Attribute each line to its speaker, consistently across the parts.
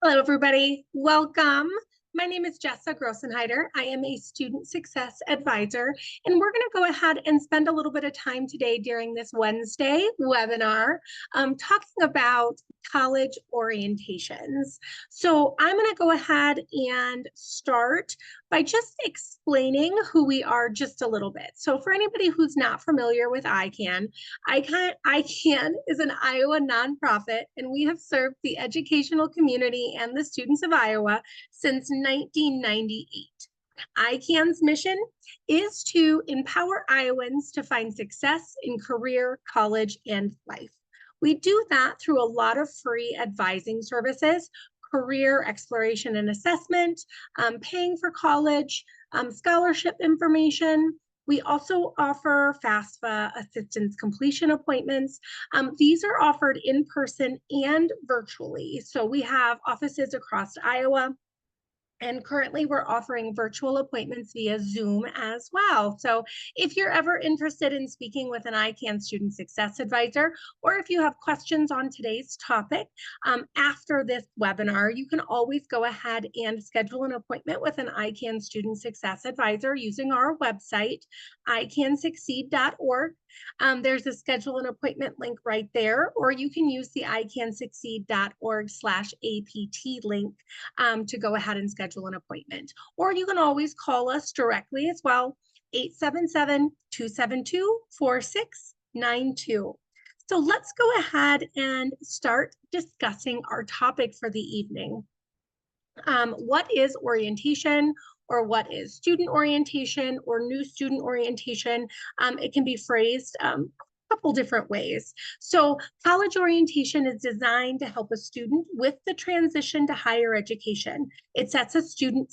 Speaker 1: Hello, everybody. Welcome. My name is Jessa Grossenheider. I am a student success advisor, and we're going to go ahead and spend a little bit of time today during this Wednesday webinar talking about college orientations. So I'm going to go ahead and start by just explaining who we are just a little bit. So for anybody who's not familiar with ICANN, ICANN is an Iowa nonprofit, and we have served the educational community and the students of Iowa since 1998. ICANN's mission is to empower Iowans to find success in career, college, and life. We do that through a lot of free advising services, career exploration and assessment, paying for college, scholarship information. We also offer FAFSA assistance completion appointments. These are offered in person and virtually. So we have offices across Iowa. And currently we're offering virtual appointments via Zoom as well. So if you're ever interested in speaking with an ICANN student success advisor, or if you have questions on today's topic after this webinar, you can always go ahead and schedule an appointment with an ICANN student success advisor using our website, icansucceed.org. There's a schedule an appointment link right there, or you can use the icansucceed.org/APT link to go ahead and schedule an appointment. Or you can always call us directly as well, 877-272-4692. So let's go ahead and start discussing our topic for the evening. What is orientation, or what is student orientation or new student orientation? It can be phrased a couple different ways. So college orientation is designed to help a student with the transition to higher education. It sets a student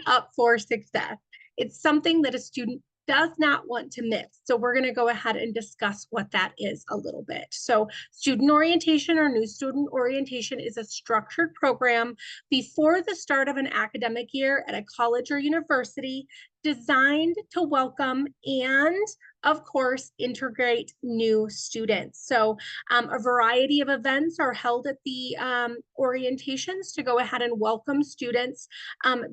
Speaker 1: up for success. It's something that a student does not want to miss. So we're going to go ahead and discuss what that is a little bit. So student orientation or new student orientation is a structured program before the start of an academic year at a college or university designed to welcome and, of course, integrate new students. So a variety of events are held at the orientations to go ahead and welcome students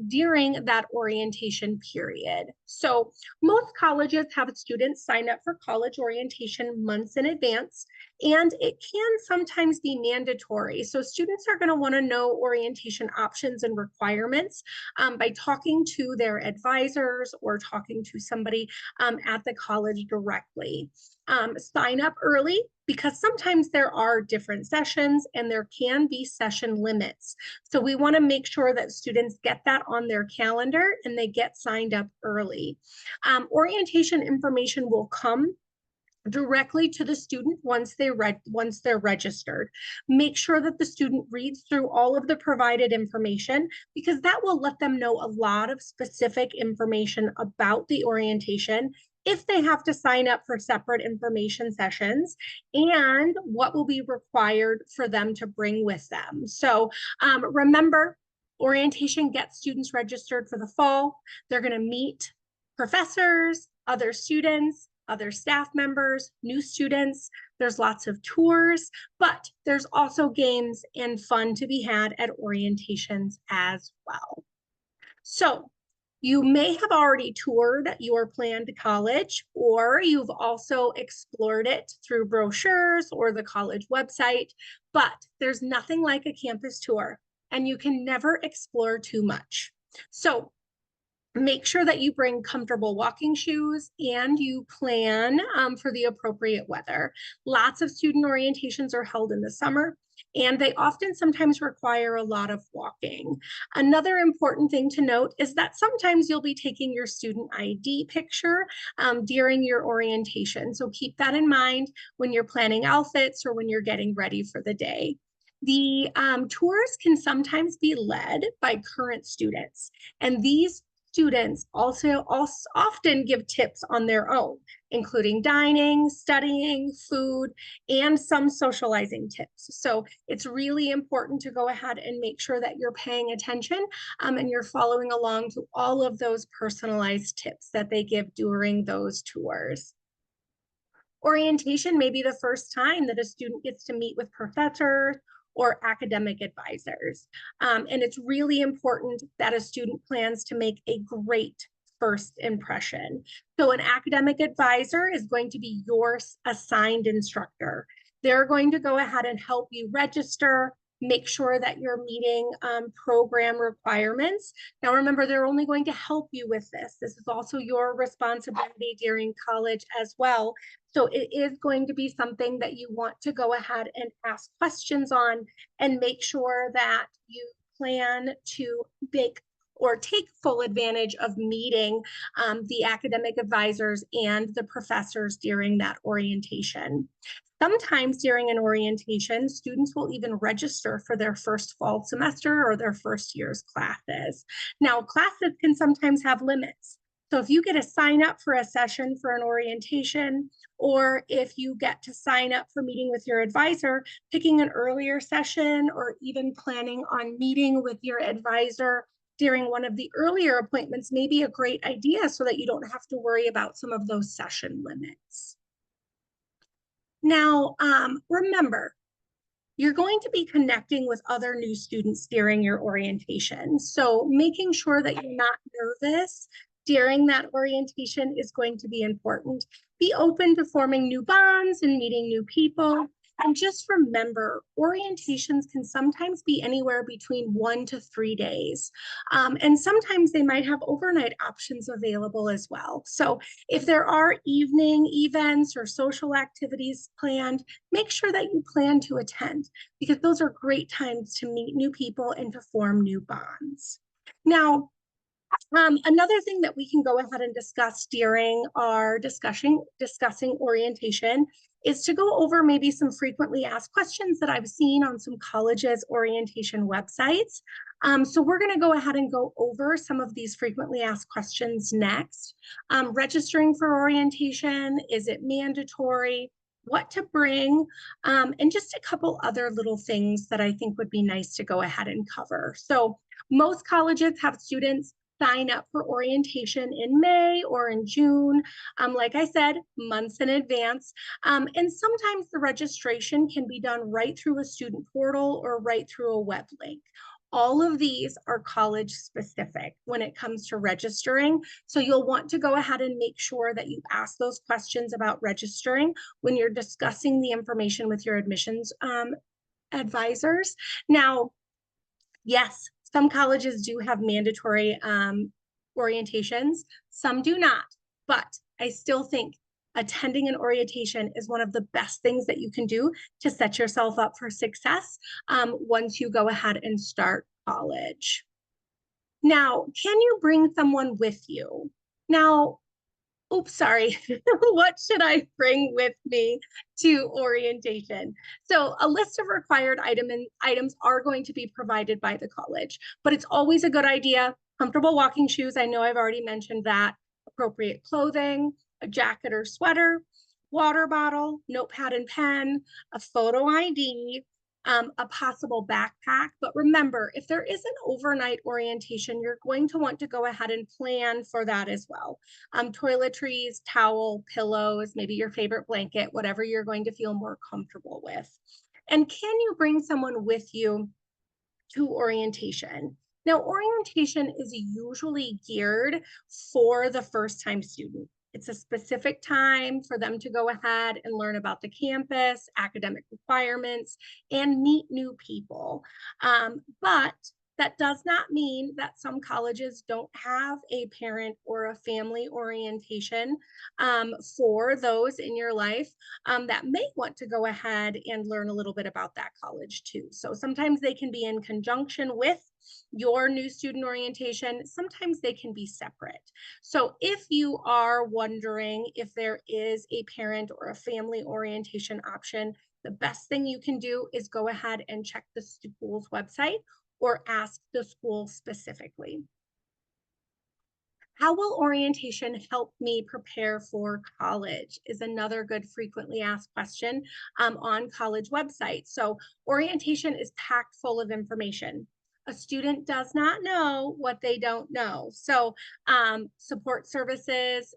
Speaker 1: during that orientation period. So most colleges have students sign up for college orientation months in advance, and it can sometimes be mandatory. So students are going to want to know orientation options and requirements by talking to their advisors or talking to somebody at the college directly. Sign up early, because sometimes there are different sessions and there can be session limits. So we want to make sure that students get that on their calendar and they get signed up early. Orientation information will come directly to the student once they're registered. Make sure that the student reads through all of the provided information, because that will let them know a lot of specific information about the orientation, if they have to sign up for separate information sessions, and what will be required for them to bring with them. So remember, orientation gets students registered for the fall. They're going to meet professors, other students, other staff members, new students. There's lots of tours, but there's also games and fun to be had at orientations as well. So you may have already toured your planned college, or you've also explored it through brochures or the college website, but there's nothing like a campus tour, and you can never explore too much. So make sure that you bring comfortable walking shoes, and you plan for the appropriate weather. Lots of student orientations are held in the summer, and they often sometimes require a lot of walking. Another important thing to note is that sometimes you'll be taking your student ID picture during your orientation. So keep that in mind when you're planning outfits or when you're getting ready for the day. The tours can sometimes be led by current students, and these students also often give tips on their own, including dining, studying, food, and some socializing tips. So it's really important to go ahead and make sure that you're paying attention and you're following along to all of those personalized tips that they give during those tours. Orientation may be the first time that a student gets to meet with professors or academic advisors. And it's really important that a student plans to make a great first impression. So an academic advisor is going to be your assigned instructor. They're going to go ahead and help you register, make sure that you're meeting program requirements. Now, remember, they're only going to help you with this. This is also your responsibility during college as well. So it is going to be something that you want to go ahead and ask questions on and make sure that you plan to make or take full advantage of meeting the academic advisors and the professors during that orientation. Sometimes during an orientation, students will even register for their first fall semester or their first year's classes. Now, classes can sometimes have limits. So if you get to sign up for a session for an orientation, or if you get to sign up for meeting with your advisor, picking an earlier session or even planning on meeting with your advisor during one of the earlier appointments may be a great idea so that you don't have to worry about some of those session limits. Now, remember, you're going to be connecting with other new students during your orientation. So making sure that you're not nervous during that orientation is going to be important. Be open to forming new bonds and meeting new people. And just remember, orientations can sometimes be anywhere between 1 to 3 days. And sometimes they might have overnight options available as well. So if there are evening events or social activities planned, make sure that you plan to attend, because those are great times to meet new people and to form new bonds. Now, another thing that we can go ahead and discuss during our discussing orientation is to go over maybe some frequently asked questions that I've seen on some colleges' orientation websites. So we're going to go ahead and go over some of these frequently asked questions next. Registering for orientation, is it mandatory? What to bring, and just a couple other little things that I think would be nice to go ahead and cover. So most colleges have students sign up for orientation in May or in June, like I said, months in advance. And sometimes the registration can be done right through a student portal or right through a web link. All of these are college specific when it comes to registering. So you'll want to go ahead and make sure that you ask those questions about registering when you're discussing the information with your admissions advisors. Now, yes, some colleges do have mandatory orientations, some do not, but I still think attending an orientation is one of the best things that you can do to set yourself up for success once you go ahead and start college. Now, can you bring someone with you? Now, oops, sorry, what should I bring with me to orientation? So a list of required items are going to be provided by the college, but it's always a good idea. Comfortable walking shoes, I know I've already mentioned that. Appropriate clothing, a jacket or sweater, water bottle, notepad and pen, a photo ID, a possible backpack. But remember, if there is an overnight orientation, you're going to want to go ahead and plan for that as well. Toiletries, towel, pillows, maybe your favorite blanket, whatever you're going to feel more comfortable with. And can you bring someone with you to orientation? Now, orientation is usually geared for the first-time student. It's a specific time for them to go ahead and learn about the campus, academic requirements, and meet new people. But that does not mean that some colleges don't have a parent or a family orientation for those in your life that may want to go ahead and learn a little bit about that college too. So sometimes they can be in conjunction with your new student orientation. Sometimes they can be separate. So if you are wondering if there is a parent or a family orientation option, the best thing you can do is go ahead and check the school's website or ask the school specifically. How will orientation help me prepare for college is another good frequently asked question on college websites. So orientation is packed full of information. A student does not know what they don't know. So support services,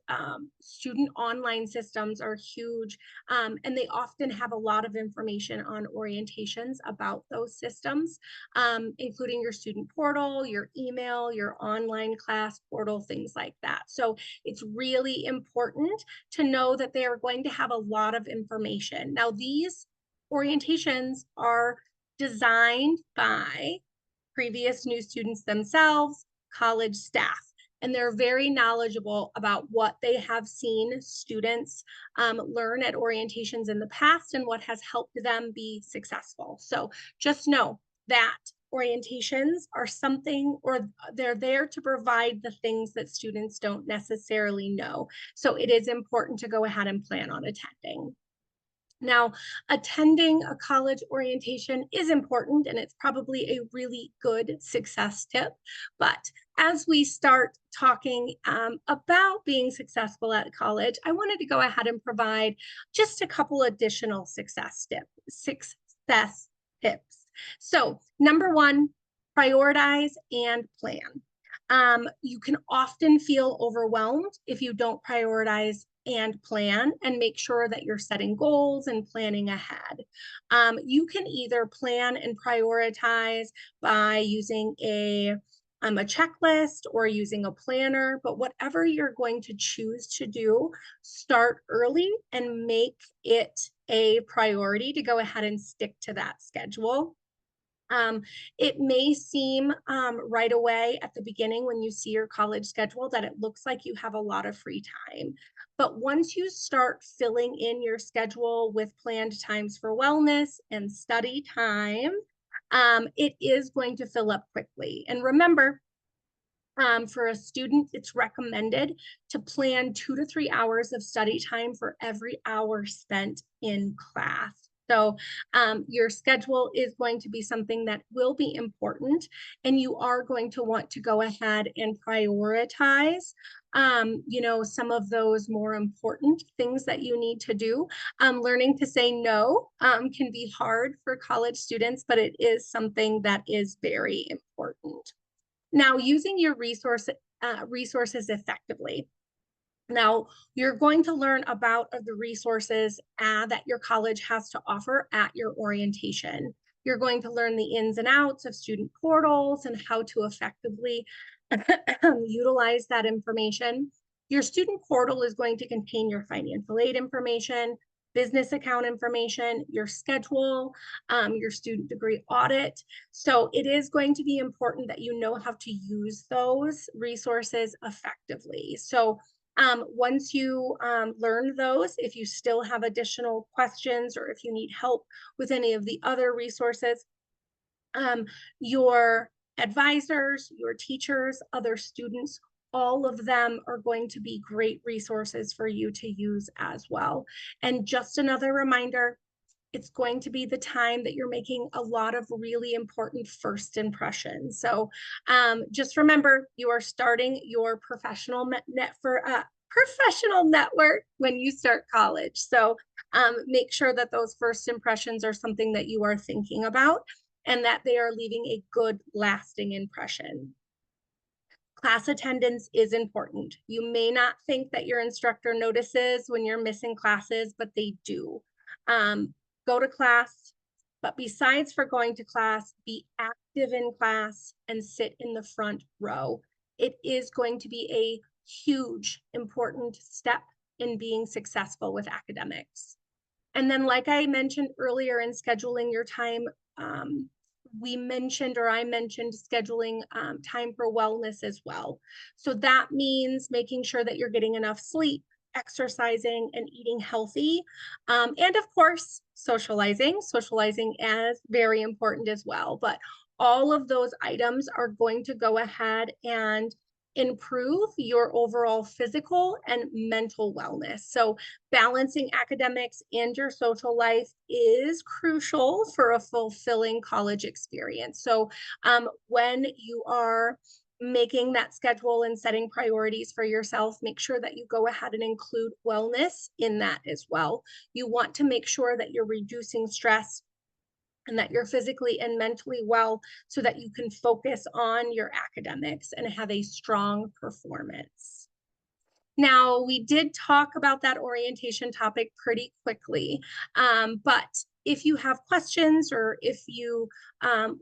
Speaker 1: student online systems are huge, and they often have a lot of information on orientations about those systems, including your student portal, your email, your online class portal, things like that. So it's really important to know that they are going to have a lot of information. Now, these orientations are designed by previous new students themselves, college staff, and they're very knowledgeable about what they have seen students learn at orientations in the past and what has helped them be successful. So just know that orientations are something, or they're there to provide the things that students don't necessarily know. So it is important to go ahead and plan on attending. Now, attending a college orientation is important, and it's probably a really good success tip. But as we start talking about being successful at college, I wanted to go ahead and provide just a couple additional success tips. So, number one, prioritize and plan. You can often feel overwhelmed if you don't prioritize and plan and make sure that you're setting goals and planning ahead. You can either plan and prioritize by using a checklist or using a planner, but whatever you're going to choose to do, start early and make it a priority to go ahead and stick to that schedule. It may seem right away at the beginning when you see your college schedule that it looks like you have a lot of free time. But once you start filling in your schedule with planned times for wellness and study time, it is going to fill up quickly. And remember, for a student, it's recommended to plan 2 to 3 hours of study time for every hour spent in class. So your schedule is going to be something that will be important, and you are going to want to go ahead and prioritize, some of those more important things that you need to do. Learning to say no can be hard for college students, but it is something that is very important. Now, using your resources effectively. Now, you're going to learn about the resources that your college has to offer at your orientation. You're going to learn the ins and outs of student portals and how to effectively utilize that information. Your student portal is going to contain your financial aid information, business account information, your schedule, your student degree audit. So it is going to be important that you know how to use those resources effectively. So once you learn those, if you still have additional questions or if you need help with any of the other resources, your advisors, your teachers, other students, all of them are going to be great resources for you to use as well. And just another reminder, it's going to be the time that you're making a lot of really important first impressions. So just remember, you are starting your professional network when you start college. So make sure that those first impressions are something that you are thinking about and that they are leaving a good, lasting impression. Class attendance is important. You may not think that your instructor notices when you're missing classes, but they do. Go to class, but besides for going to class, be active in class and sit in the front row. It is going to be a huge, important step in being successful with academics. And then, like I mentioned earlier in scheduling your time, I mentioned scheduling time for wellness as well. So that means making sure that you're getting enough sleep, exercising, and eating healthy. And of course, socializing. Socializing is very important as well. But all of those items are going to go ahead and improve your overall physical and mental wellness. So balancing academics and your social life is crucial for a fulfilling college experience. So when you are making that schedule and setting priorities for yourself, make sure that you go ahead and include wellness in that as well. You want to make sure that you're reducing stress and that you're physically and mentally well so that you can focus on your academics and have a strong performance. Now, we did talk about that orientation topic pretty quickly, but if you have questions or if you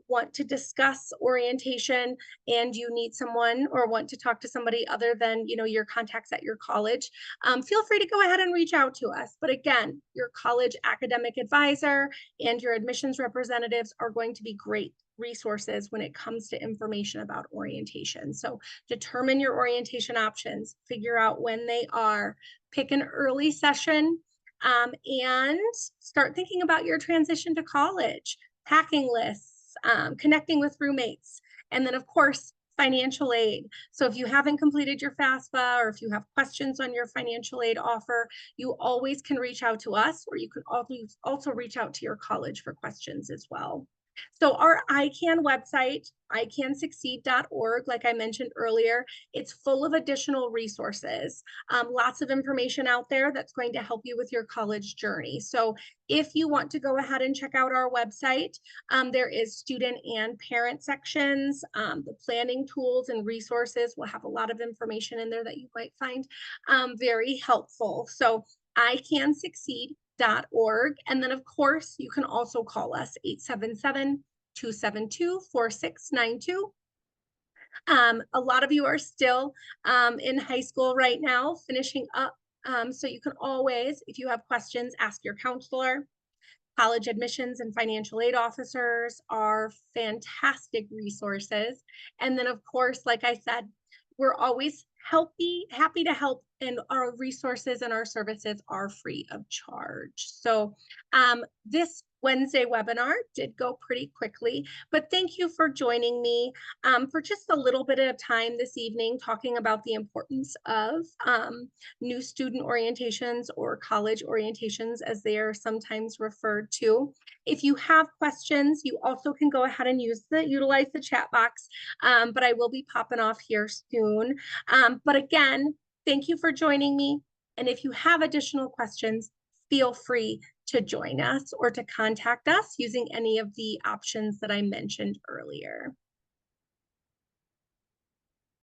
Speaker 1: want to discuss orientation and you need someone or want to talk to somebody other than your contacts at your college, feel free to go ahead and reach out to us. But again, your college academic advisor and your admissions representatives are going to be great resources when it comes to information about orientation. So determine your orientation options, figure out when they are, pick an early session, and start thinking about your transition to college, packing lists, connecting with roommates, and then of course, financial aid. So if you haven't completed your FAFSA or if you have questions on your financial aid offer, you always can reach out to us, or you can also reach out to your college for questions as well. So our ICANN website, icansucceed.org, like I mentioned earlier, it's full of additional resources, lots of information out there that's going to help you with your college journey. So if you want to go ahead and check out our website, there is student and parent sections. The planning tools and resources will have a lot of information in there that you might find very helpful. So icansucceed.org. And then, of course, you can also call us 877-272-4692. A lot of you are still in high school right now, finishing up. So you can always, if you have questions, ask your counselor. College admissions and financial aid officers are fantastic resources. And then, of course, like I said, we're always happy to help, and our resources and our services are free of charge. So this Wednesday webinar did go pretty quickly, but thank you for joining me for just a little bit of time this evening talking about the importance of new student orientations, or college orientations as they are sometimes referred to. If you have questions, you also can go ahead and utilize the chat box, but I will be popping off here soon. But again, thank you for joining me. And if you have additional questions, feel free to join us or to contact us using any of the options that I mentioned earlier.